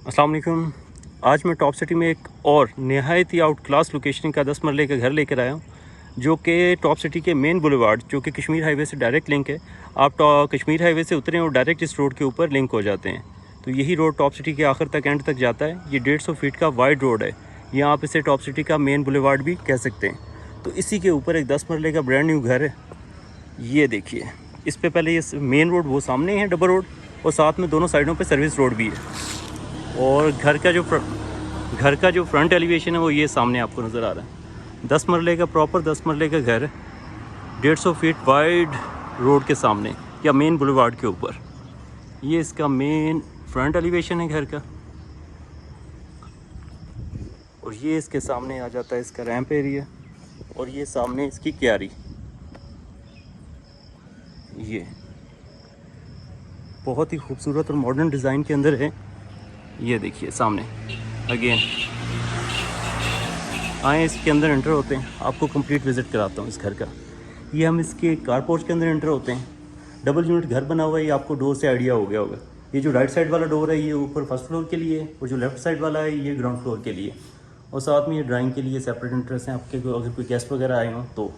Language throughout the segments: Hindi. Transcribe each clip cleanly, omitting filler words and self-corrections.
अस्सलाम वालेकुम। आज मैं टॉप सिटी में एक और नहायत ही आउट क्लास लोकेशन का 10 मरले का घर लेकर आया हूँ, जो कि टॉप सिटी के मेन बुलेवार्ड जो कि कश्मीर हाईवे से डायरेक्ट लिंक है। आप कश्मीर हाईवे से उतरें और डायरेक्ट इस रोड के ऊपर लिंक हो जाते हैं। तो यही रोड टॉप सिटी के आखिर तक एंड तक जाता है। ये 150 फीट का वाइड रोड है, या आप इसे टॉप सिटी का मेन बुलेवार्ड भी कह सकते हैं। तो इसी के ऊपर एक 10 मरले का ब्रांड न्यू घर है। ये देखिए, इस पे पहले ये मेन रोड वो सामने है डबल रोड, और साथ में दोनों साइडों पे सर्विस रोड भी है। और घर का जो फ्रंट एलिवेशन है वो ये सामने आपको नज़र आ रहा है। 10 मरले का प्रॉपर 10 मरले का घर है, 150 फीट वाइड रोड के सामने या मेन बुलेवार्ड के ऊपर। ये इसका मेन फ्रंट एलिवेशन है घर का, और ये इसके सामने आ जाता है इसका रैंप एरिया, और ये सामने इसकी क्यारी। ये बहुत ही खूबसूरत और मॉडर्न डिज़ाइन के अंदर है। ये देखिए सामने अगेन आए, इसके अंदर एंटर होते हैं। आपको कंप्लीट विज़िट कराता हूँ इस घर का। ये हम इसके कार पोर्च के अंदर एंटर होते हैं। डबल यूनिट घर बना हुआ है, ये आपको डोर से आइडिया हो गया होगा। ये जो राइट साइड वाला डोर है ये ऊपर फर्स्ट फ्लोर के लिए, और जो लेफ्ट साइड वाला है ये ग्राउंड फ्लोर के लिए। और साथ में ये ड्राइंग के लिए सेपरेट एंट्रेंस हैं आपके, अगर कोई गेस्ट वगैरह आए हों तो।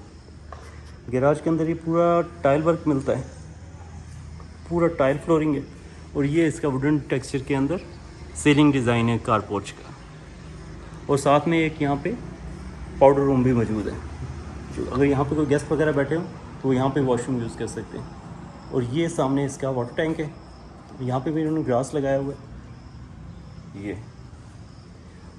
गैराज के अंदर ये पूरा टाइल वर्क मिलता है, पूरा टाइल फ्लोरिंग है। और ये इसका वुडन टेक्सचर के अंदर सीलिंग डिज़ाइन है कार पोर्च का। और साथ में एक यहाँ पे पाउडर रूम भी मौजूद है, जो अगर यहाँ पे कोई गेस्ट वगैरह बैठे हो तो यहाँ पे वॉशरूम यूज़ कर सकते हैं। और ये सामने इसका वाटर टैंक है, यहाँ पे भी इन्होंने ग्रास लगाया हुआ है। ये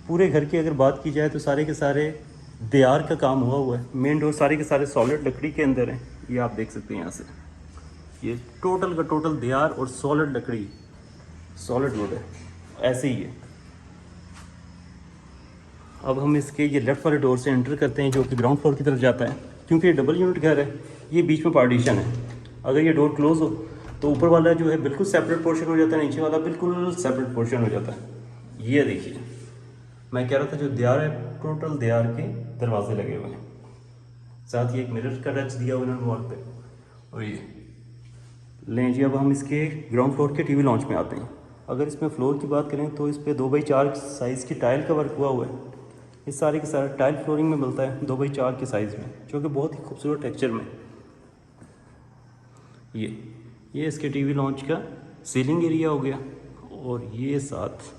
पूरे घर की अगर बात की जाए तो सारे के सारे दीवार का काम हुआ है। मेन डोर सारे के सारे सॉलिड लकड़ी के अंदर हैं, ये आप देख सकते हैं यहाँ से। ये टोटल का टोटल दीवार और सॉलिड लकड़ी, सॉलिड वुड है, ऐसे ही है। अब हम इसके ये लेफ़्ट वाले डोर से एंटर करते हैं, जो कि ग्राउंड फ्लोर की तरफ जाता है। क्योंकि ये डबल यूनिट घर है, ये बीच में पार्टीशन है। अगर ये डोर क्लोज हो तो ऊपर वाला जो है बिल्कुल सेपरेट पोर्शन हो जाता है, नीचे वाला बिल्कुल सेपरेट पोर्शन हो जाता है। ये देखिए, मैं कह रहा था जो दीवार है टोटल दीवार के दरवाजे लगे हुए हैं, साथ ही एक मिरर का टच दिया हुआ है वॉल पे। और ये लें जी, अब हम इसके ग्राउंड फ्लोर के टीवी लॉन्च में आते हैं। अगर इसमें फ्लोर की बात करें तो इस पर 2x4 साइज़ की टाइल का वर्क हुआ है। ये सारे के सारे टाइल फ्लोरिंग में मिलता है 2x4 के साइज़ में, जो कि बहुत ही खूबसूरत टेक्सचर में। ये इसके टीवी लॉन्च का सीलिंग एरिया हो गया। और ये साथ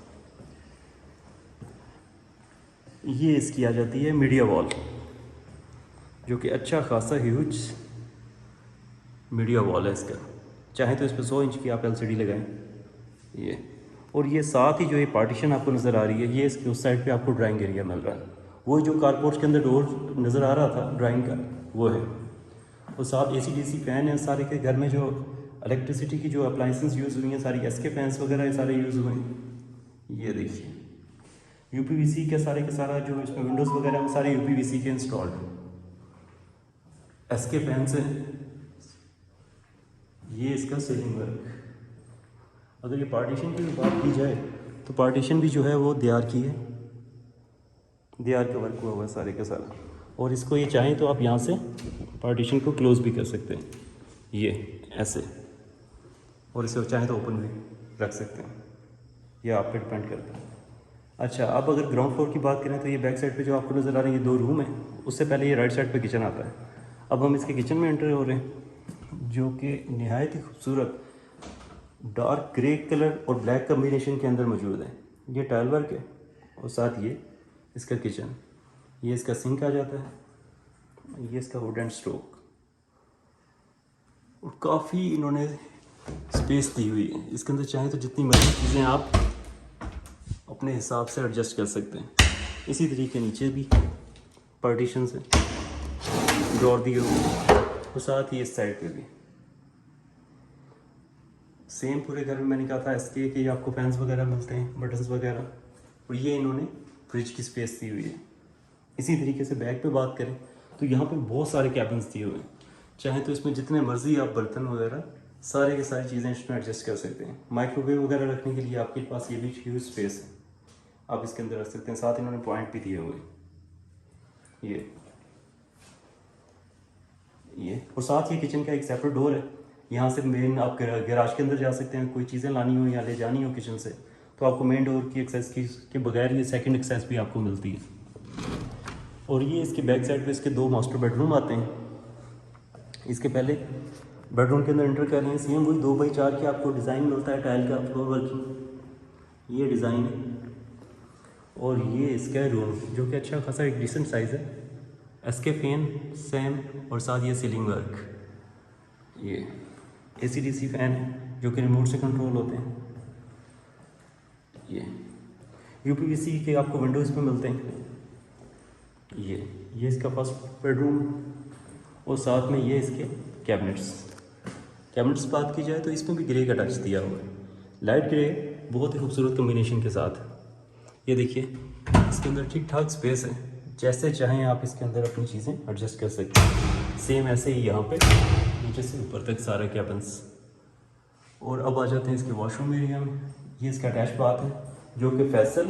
ये इसकी आ जाती है मीडिया वॉल, जो कि अच्छा खासा ह्यूज मीडिया वॉल है इसका। चाहे तो इस पर 100 इंच की आप LCD लगाएं। ये और ये साथ ही जो ये पार्टीशन आपको नज़र आ रही है, ये इसके उस साइड पे आपको ड्राइंग एरिया मिल रहा है। वो जो कारपोर्ट के अंदर डोर नज़र आ रहा था ड्राइंग का, वो है। और साथ AC/DC फ़ैन है सारे के घर में। जो इलेक्ट्रिसिटी की जो अप्लाइंसेस यूज़ हुई हैं सारी, SK फैंस वगैरह ये सारे यूज़ हुए हैं। ये देखिए UPVC के सारा जो इसमें विंडोज़ वगैरह वो सारे UPVC के इंस्टॉल्ड हैं। SK फैंस हैं। ये इसका सीलिंग वर्क। अगर ये पार्टीशन की बात की जाए तो पार्टीशन भी जो है वो दीवार की है, दीवार का वर्क हुआ है सारे का सारा। और इसको ये चाहें तो आप यहाँ से पार्टीशन को क्लोज भी कर सकते हैं, ये ऐसे। और इसे चाहें तो ओपन भी रख सकते हैं, यह आप पे डिपेंड करता है। अच्छा, अब अगर ग्राउंड फ्लोर की बात करें तो ये बैक साइड पे जो आपको नज़र आ रहे हैं ये 2 रूम है। उससे पहले ये राइट साइड पे किचन आता है। अब हम इसके किचन में एंटर हो रहे हैं, जो कि नहायत ही खूबसूरत डार्क ग्रे कलर और ब्लैक कम्बिनेशन के अंदर मौजूद है। ये टाइल वर्क है, और साथ ये इसका किचन। ये इसका सिंक आ जाता है, ये इसका वुडन स्टोव। और काफ़ी इन्होंने स्पेस दी हुई है इसके अंदर। चाहें तो जितनी मर्जी चीज़ें आप अपने हिसाब से एडजस्ट कर सकते हैं। इसी तरीके नीचे भी पार्टीशन से ड्रॉर दिए हुए, और साथ ही इस साइड पे भी सेम। पूरे घर में मैंने कहा था SK के आपको फैंस वगैरह मिलते हैं, बटन्स वगैरह। और ये इन्होंने फ्रिज की स्पेस दी हुई है। इसी तरीके से बैक पे बात करें तो यहाँ पे बहुत सारे कैबिन्स दिए हुए हैं। चाहे तो इसमें जितने मर्जी आप बर्तन वगैरह सारे की सारी चीज़ें इसमें एडजस्ट कर सकते हैं। माइक्रोवेव वगैरह रखने के लिए आपके पास ये भी ह्यूज स्पेस है, आप इसके अंदर रख सकते हैं। साथ इन्होंने पॉइंट भी दिए हुए ये। और साथ ही किचन का एक सेपरेट डोर है, यहाँ से मेन आप गैराज के अंदर जा सकते हैं। कोई चीज़ें लानी हो या ले जानी हो किचन से तो आपको मेन डोर की एक्सेस के बगैर ये सेकंड एक्सेस भी आपको मिलती है। और ये इसके बैक साइड पे इसके 2 मास्टर बेडरूम आते हैं। इसके पहले बेडरूम के अंदर एंटर कर रहे हैं, सेम वही 2x4 की आपको डिज़ाइन मिलता है, टाइल का फ्लोर वर्किंग ये डिज़ाइन है। और ये इसका रूम जो कि अच्छा खासा एक डिसेंट साइज़ है, एसके फैन सेम, और साथ ये सीलिंग वर्क, ये AC/DC फ़ैन है जो कि रिमोट से कंट्रोल होते हैं। ये UPVC के आपको विंडोज़ पे मिलते हैं। ये इसका फर्स्ट बेडरूम, और साथ में ये इसके कैबिनेट्स बात की जाए तो इसमें भी ग्रे का टच दिया हुआ है, लाइट ग्रे, बहुत ही खूबसूरत कम्बिनेशन के साथ। ये देखिए इसके अंदर ठीक ठाक स्पेस है, जैसे चाहें आप इसके अंदर अपनी चीज़ें एडजस्ट कर सकते हैं। सेम ऐसे ही यहाँ पे नीचे से ऊपर तक सारे कैबिन्स। और अब आ जाते हैं इसके वॉशरूम एरिया में। ये इसका अटैच बाथ है जो कि फैसल,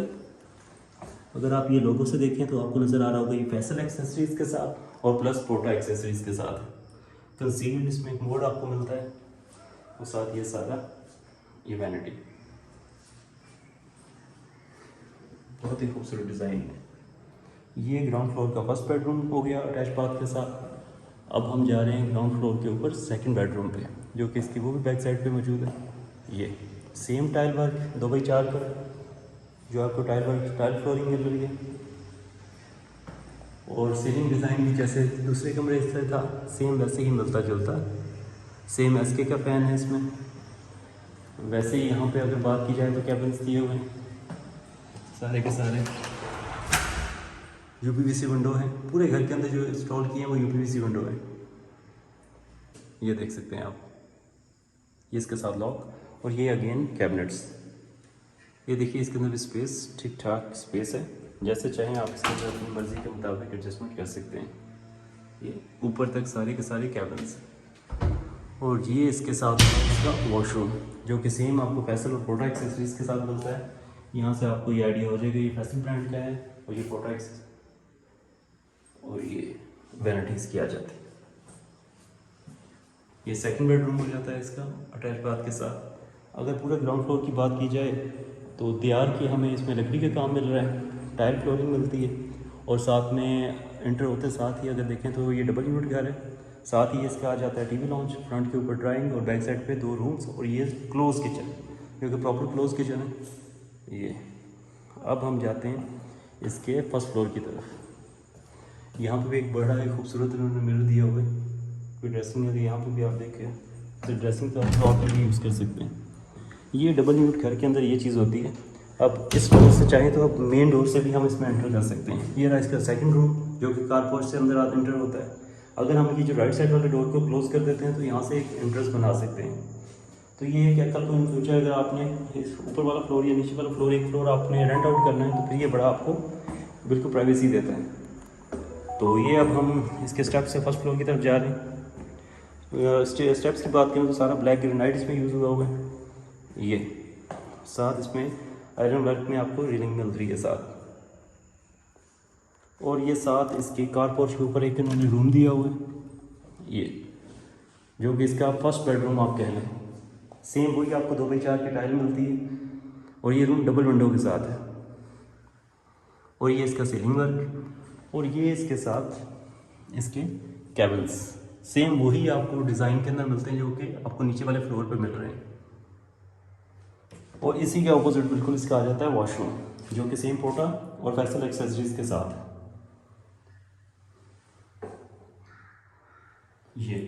अगर आप ये लोगों से देखें तो आपको नज़र आ रहा होगा, ये फैसल एक्सेसरीज़ के साथ और प्लस पोटा एक्सेसरीज़ के साथ। कंसील्ड इसमें एक मोड आपको मिलता है, और साथ ये सारा ये वैनिटी, बहुत ही खूबसूरत डिज़ाइन है। ये ग्राउंड फ्लोर का फर्स्ट बेडरूम हो गया अटैच बाथ के साथ। अब हम जा रहे हैं ग्राउंड फ्लोर के ऊपर सेकंड बेडरूम पे, जो कि इसकी वो भी बैक साइड पे मौजूद है। ये सेम टाइल वर्क 2x4 पर, जो आपको टाइल फ्लोरिंग मिल रही है, और सीलिंग डिज़ाइन भी जैसे दूसरे कमरे से था सेम वैसे ही मिलता जुलता। सेम SK का फैन है इसमें। वैसे ही यहाँ पे अगर बात की जाए तो कैबिन्स दिए हुए हैं सारे के सारे। UPVC विंडो है पूरे घर के अंदर, जो इंस्टॉल किए हैं वो UPVC विंडो है, ये देख सकते हैं आप। ये इसके साथ लॉक, और ये अगेन कैबिनेट्स। ये देखिए इसके अंदर भी स्पेस ठीक ठाक स्पेस है, जैसे चाहें आप इसके अंदर अपनी मर्ज़ी के मुताबिक एडजस्टमेंट कर सकते हैं। ये ऊपर तक सारे के सारे कैबिन्स, और ये इसके साथ इसका वॉशरूम जो कि सेम आपको फैसल और पोटा एक्सेसरीज़ के साथ मिलता है। यहाँ से आपको ये आइडिया हो जाएगा ये फैसल ब्रांड का है, और ये पोटा एक्सेस, और ये वैनिटीज़ की आ जाती है। ये सेकंड बेडरूम हो जाता है इसका अटैच बाथ के साथ। अगर पूरे ग्राउंड फ्लोर की बात की जाए तो दीवार की हमें इसमें लकड़ी का काम मिल रहा है, टाइल फ्लोरिंग मिलती है, और साथ में एंटर होते साथ ही अगर देखें तो ये डबल यूनिट घर है। साथ ही इसका आ जाता है TV लॉन्च, फ्रंट के ऊपर ड्राइंग, और बैक साइड पे 2 रूम्स, और ये क्लोज किचन जो कि प्रॉपर क्लोज किचन है ये। अब हम जाते हैं इसके फर्स्ट फ्लोर की तरफ। यहाँ पे भी एक बड़ा एक खूबसूरत इन्होंने मिरर दिया हुआ है, कोई ड्रेसिंग है, यहाँ पे भी आप देखें तो ड्रेसिंग का फ्लोर पर भी यूज़ कर सकते हैं। ये डबल यूनिट घर के अंदर ये चीज़ होती है। अब इस डोर से चाहें तो अब मेन डोर से भी हम इसमें एंटर कर सकते हैं। ये रहा इसका सेकंड रूम जो कि कारपोर्ट से अंदर एंटर होता है। अगर हम ये जो राइट साइड वाले डोर को क्लोज कर देते हैं तो यहाँ से एक एंट्रेंस बना सकते हैं। तो ये है कि कल को इन फ्यूचर अगर आपने इस ऊपर वाला फ्लोर या नीचे वाला फ्लोर, एक फ्लोर आपने रेंट आउट करना है, तो फिर ये बड़ा आपको बिल्कुल प्राइवेसी देता है। तो ये अब हम इसके स्टेप से फर्स्ट फ्लोर की तरफ जा रहे हैं। स्टेप्स की बात करें तो सारा ब्लैक ग्रेनाइट इसमें यूज़ हुआ हुआ है। ये साथ इसमें आयरन वर्क में आपको रेलिंग मिल रही है साथ, और ये साथ इसके कारपोर्च के ऊपर एक इन्होंने रूम दिया हुआ है, ये जो कि इसका फर्स्ट बेडरूम आप कह लें। सेम वही आपको 2x4 की टाइल मिलती है, और ये रूम डबल विंडो के साथ है, और ये इसका सीलिंग वर्क, और ये इसके साथ इसके कैबिन्स सेम वही आपको डिज़ाइन के अंदर मिलते हैं जो कि आपको नीचे वाले फ्लोर पे मिल रहे हैं। और इसी के ऑपोजिट बिल्कुल इसका आ जाता है वॉशरूम जो कि सेम पोटा और फैसल एक्सेसरीज के साथ है। ये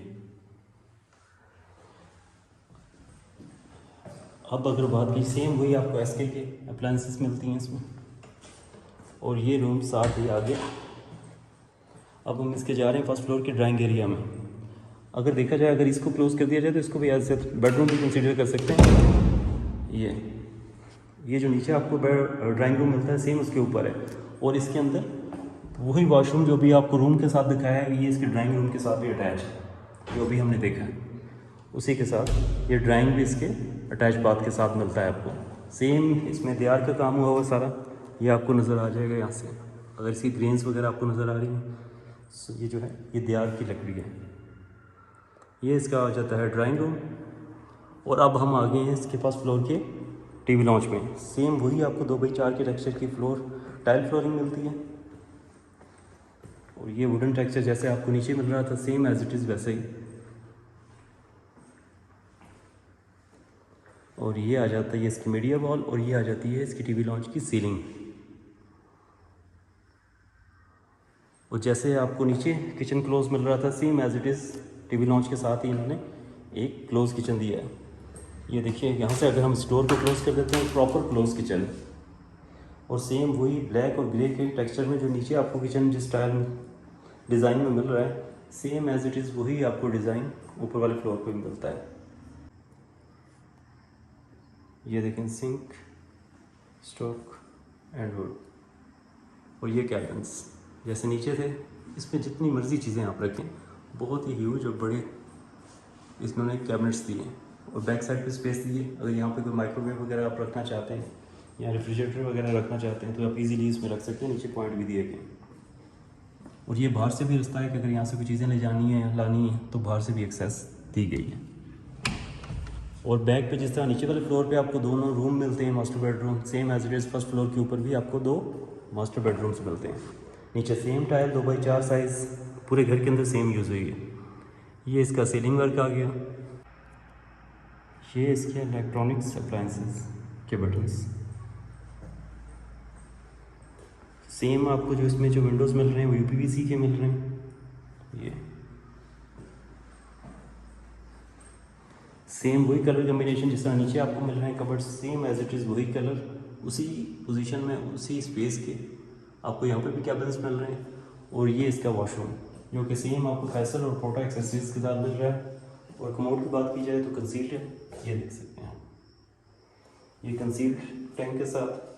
अब अगर बात की सेम वही आपको SK के अप्लायंसेस मिलती हैं इसमें, और ये रूम साथ ही आगे। अब हम इसके जा रहे हैं फर्स्ट फ्लोर के ड्राइंग एरिया में। अगर देखा जाए, अगर इसको क्लोज कर दिया जाए तो इसको भी एज बेडरूम भी कंसीडर कर सकते हैं। ये जो नीचे आपको ड्राइंग रूम मिलता है सेम उसके ऊपर है, और इसके अंदर वही वॉशरूम जो भी आपको रूम के साथ दिखाया है ये इसके ड्राइंग रूम के साथ भी अटैच है, जो भी हमने देखा है उसी के साथ ये ड्राइंग भी इसके अटैच बाथ के साथ मिलता है आपको। सेम इसमें दीवार का काम हुआ हुआ सारा, ये आपको नज़र आ जाएगा यहाँ से। अगर इसकी ग्रेन्स वगैरह आपको नज़र आ रही हैं, ये जो है ये दीवार की लकड़ी है। ये इसका आ जाता है ड्राइंग रूम। और अब हम आ गए हैं इसके फर्स्ट फ्लोर के टीवी लॉन्च में सेम वही आपको 2x4 के टेक्सचर की टाइल फ्लोरिंग मिलती है। और ये वुडन टेक्सचर जैसे आपको नीचे मिल रहा था सेम एज इट इज़ वैसे ही। और ये आ जाता है इसकी मीडिया वॉल और ये आ जाती है इसकी टीवी लॉन्च की सीलिंग। और जैसे आपको नीचे किचन क्लोज मिल रहा था same as it is TV launch के साथ ही इन्होंने एक क्लोज किचन दिया है। ये देखिए यहाँ से अगर हम इस डोर को क्लोज कर देते हैं प्रॉपर क्लोज किचन। और सेम वही ब्लैक और ग्रे के टेक्सचर में जो नीचे आपको किचन जिस स्टाइल में डिज़ाइन में मिल रहा है सेम एज इट इज़ वही आपको डिज़ाइन ऊपर वाले फ्लोर पे मिलता है। ये देखें सिंक, स्टोक एंड वुड। और ये कैबिन्स जैसे नीचे थे इसमें जितनी मर्ज़ी चीज़ें आप रखें, बहुत ही ह्यूज और बड़े इसमें कैबिनेट्स दिए। और बैक साइड पे स्पेस दी है, अगर यहाँ पे कोई माइक्रोवेव वगैरह आप रखना चाहते हैं या रेफ्रिजरेटर वगैरह रखना चाहते हैं तो आप इजीली इसमें रख सकते हैं। नीचे पॉइंट भी दिए गए। और ये बाहर से भी रास्ता है कि अगर यहाँ से कोई चीज़ें ले जानी है या लानी है तो बाहर से भी एक्सेस दी गई है। और बैक पे जिस तरह नीचे वाले फ्लोर पे आपको दोनों रूम मिलते हैं master bedroom, same as it is first floor के ऊपर भी आपको 2 मास्टर बेडरूम्स मिलते हैं। नीचे सेम टाइल 2x4 साइज़ पूरे घर के अंदर सेम यूज़ हुई है। ये इसका सीलिंग वर्क आ गया। ये इसके इलेक्ट्रॉनिक्स अप्लायंसेस के बटन्स सेम आपको जो इसमें जो विंडोज़ मिल रहे हैं वो यूपीवीसी के मिल रहे हैं। ये सेम वही कलर कम्बिनेशन जिस तरह नीचे आपको मिल रहे हैं cupboard same as it is वही कलर उसी पोजीशन में उसी स्पेस के आपको यहाँ पे भी कैबिन्स मिल रहे हैं। और ये इसका वॉशरूम जो कि सेम आपको फैसल और पोटा एक्सेसरीज के साथ मिल रहा है। और कमोड की बात की जाए तो कंसील्ड है, ये देख सकते हैं ये कंसील्ड टैंक के साथ।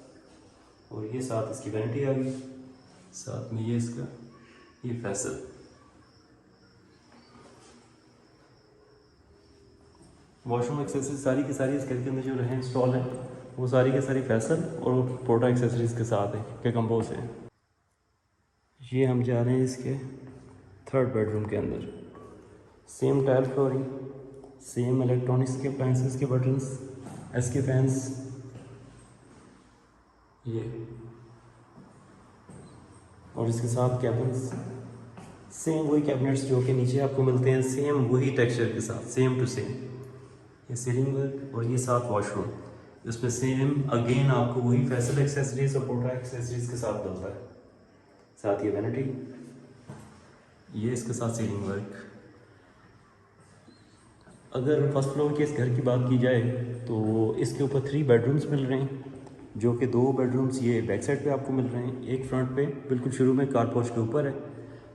और ये साथ इसकी वैनिटी आ गई, साथ में ये इसका ये फैसल। वॉशरूम एक्सेसरीज सारी की सारी इस घर के अंदर जो रहे इंस्टॉल है वो सारी के सारी फैसल और पोटा एक्सेसरीज के साथ है के कम्बो से। ये हम जा रहे हैं इसके 3rd बेडरूम के अंदर। Same tile flooring, same electronics के अप्लायंसेस के बटन्स, एसके फैंस। ये और इसके साथ कैबिन्स सेम वही कैबिनेट्स जो कि नीचे आपको मिलते हैं सेम वही टेक्सचर के साथ सेम टू सेम। ये सीलिंग वर्क और ये साथ वॉशरूम इसमें सेम अगेन आपको वही फैसल एक्सेसरीज और पोटा एक्सेसरीज के साथ मिलता है। साथ ये वैनिटी, ये इसके साथ सीलिंग वर्क। अगर फर्स्ट फ्लोर के इस घर की बात की जाए तो इसके ऊपर 3 बेडरूम्स मिल रहे हैं जो कि 2 बेडरूम्स ये बैक साइड पे आपको मिल रहे हैं, एक फ्रंट पे बिल्कुल शुरू में कार पोर्च के ऊपर है।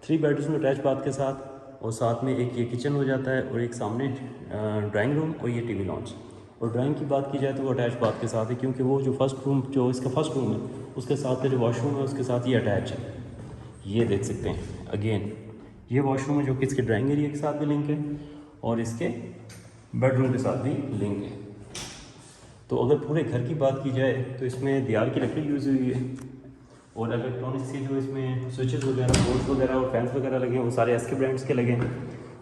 3 बेडरूम्स में अटैच बाथ के साथ और साथ में एक ये किचन हो जाता है और एक सामने ड्राइंग रूम और ये टीवी लॉन्च। और ड्राइंग की बात की जाए तो वो अटैच बाथ के साथ है क्योंकि वो जो फर्स्ट रूम जो इसका फर्स्ट रूम है उसके साथ का जो वॉशरूम है उसके साथ ये अटैच है। ये देख सकते हैं अगेन ये वॉशरूम है जो कि इसके ड्राइंग एरिया के साथ भी लिंक है और इसके बेडरूम के साथ भी लिंक है। तो अगर पूरे घर की बात की जाए तो इसमें दीवार की लकड़ी यूज़ हुई है और इलेक्ट्रॉनिक्स के जो इसमें स्विचेस वगैरह बोर्ड्स वगैरह और फैंस वगैरह लगे हैं वो सारे एसके ब्रांड्स के लगे हैं।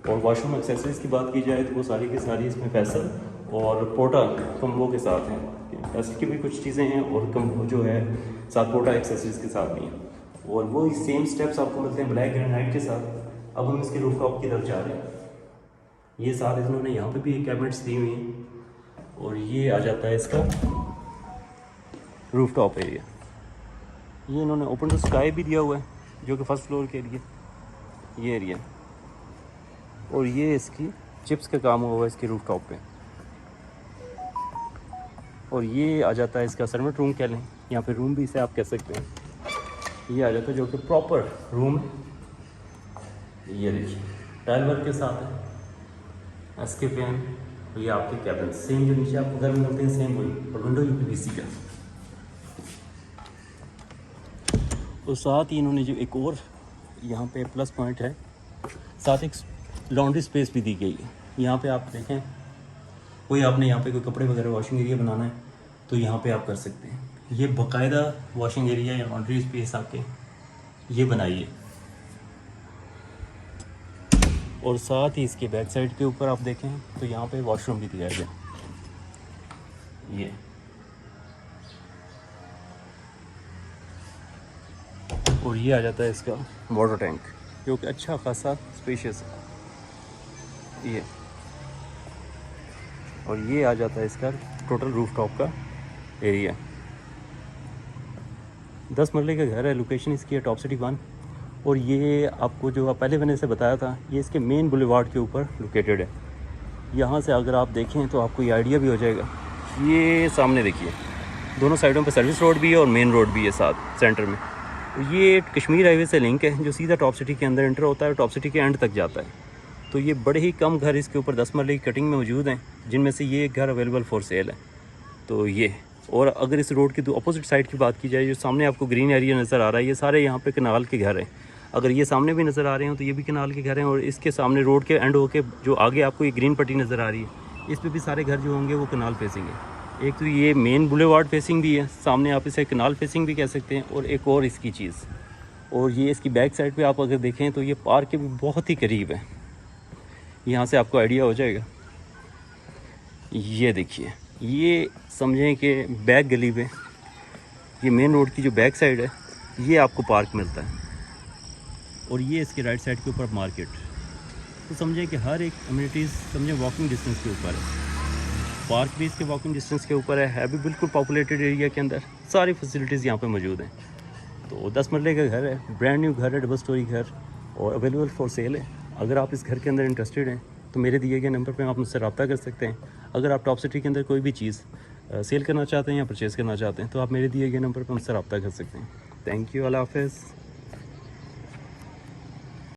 और वॉशरूम एक्सेसरीज़ की बात की जाए तो वो सारी की सारी इसमें फैसल और पोटा कम्बो के साथ हैं। फैसल की भी कुछ चीज़ें हैं और कम्बो जो है साथ पोटा एक्सेसरीज़ के साथ भी हैं। और वो सेम स्टेप्स आपको मिलते हैं ब्लैक ग्रेनाइट के साथ। अब हम इसके रूफटॉप की तरफ जा रहे हैं। ये साथ इन्होंने यहाँ पे भी एक कैबिनेट्स दी हुई हैं और ये आ जाता है इसका रूफटॉप एरिया। ये इन्होंने ओपन टू स्काई भी दिया हुआ है जो कि फर्स्ट फ्लोर के लिए ये एरिया। और ये इसकी चिप्स का काम हुआ है इसके रूफटॉप पे। और ये आ जाता है इसका सर्वेंट रूम कह लें, यहाँ पे रूम भी इसे आप कह सकते हैं। ये आ जाता है जो कि प्रॉपर रूम है। ये देखिए टाइल वर्क के साथ है, एसके फैन। तो ये आपके कैबिन सेम जो नीचे आपको घर में मिलते हैं सेम वही और विंडो यूपीवीसी का। और साथ ही इन्होंने जो एक और यहाँ पे प्लस पॉइंट है साथ एक लॉन्ड्री स्पेस भी दी गई है। यहाँ पे आप देखें कोई आपने यहाँ पे कोई कपड़े वगैरह वॉशिंग एरिया बनाना है तो यहाँ पे आप कर सकते हैं। ये बाकायदा वॉशिंग एरिया या लॉन्ड्री स्पेस आपके ये बनाइए। और साथ ही इसके बैक साइड के ऊपर आप देखें तो यहाँ पे वॉशरूम भी दिया गया। ये और ये आ जाता है इसका वाटर टैंक, जो कि अच्छा खासा स्पेशियस है ये। और ये आ जाता है इसका टोटल रूफ टॉप का एरिया। 10 मरले का घर है। लोकेशन इसकी है टॉप सिटी 1। और ये आपको जो पहले मैंने इसे बताया था, ये इसके मेन बुलेवार्ड के ऊपर लोकेटेड है। यहाँ से अगर आप देखें तो आपको ये आइडिया भी हो जाएगा। ये सामने देखिए, दोनों साइडों पे सर्विस रोड भी है और मेन रोड भी है साथ सेंटर में। ये कश्मीर हाईवे से लिंक है जो सीधा टॉप सिटी के अंदर एंटर होता है और टॉप सिटी के एंड तक जाता है। तो ये बड़े ही कम घर इसके ऊपर 10 मरले की कटिंग में मौजूद हैं, जिनमें से ये घर अवेलेबल फॉर सेल है। तो ये, और अगर इस रोड की तो अपोजिट साइड की बात की जाए, जो सामने आपको ग्रीन एरिया नज़र आ रहा है, ये सारे यहाँ पे कनाल के घर हैं। अगर ये सामने भी नज़र आ रहे हो तो ये भी कनाल के घर हैं। और इसके सामने रोड के एंड होके जो आगे आपको ये ग्रीन पट्टी नज़र आ रही है, इस पर भी सारे घर जो होंगे वो कनाल फेसिंग है। एक तो ये मेन बुलेवार्ड फेसिंग भी है, सामने आप इसे कनाल फेसिंग भी कह सकते हैं। और एक और इसकी चीज़, और ये इसकी बैक साइड पे आप अगर देखें तो ये पार्क के भी बहुत ही करीब है। यहाँ से आपको आइडिया हो जाएगा। ये देखिए, ये समझें कि बैक गली पे, ये मेन रोड की जो बैक साइड है, ये आपको पार्क मिलता है। और ये इसके राइट साइड के ऊपर मार्केट। तो समझें कि हर एक अम्यूनिटीज़ समझें वॉकिंग डिस्टेंस के ऊपर है। पार्क भी इसके वॉकिंग डिस्टेंस के ऊपर है भी बिल्कुल पॉपुलेटेड एरिया के अंदर। सारी फैसिलिटीज़ यहाँ पे मौजूद हैं। तो 10 मरले का घर है, ब्रांड न्यू घर है, डबल स्टोरी घर, और अवेलेबल फॉर सेल है। अगर आप इस घर के अंदर इंटरेस्टेड हैं तो मेरे दिए गए नंबर पे आप मुझसे रब्ता कर सकते हैं। अगर आप टॉप सिटी के अंदर कोई भी चीज़ सेल करना चाहते हैं या परचेज़ करना चाहते हैं तो आप मेरे दिए गए नंबर पर मुझसे रब्ता कर सकते हैं। थैंक यू, अल्लाह हाफ़िज़।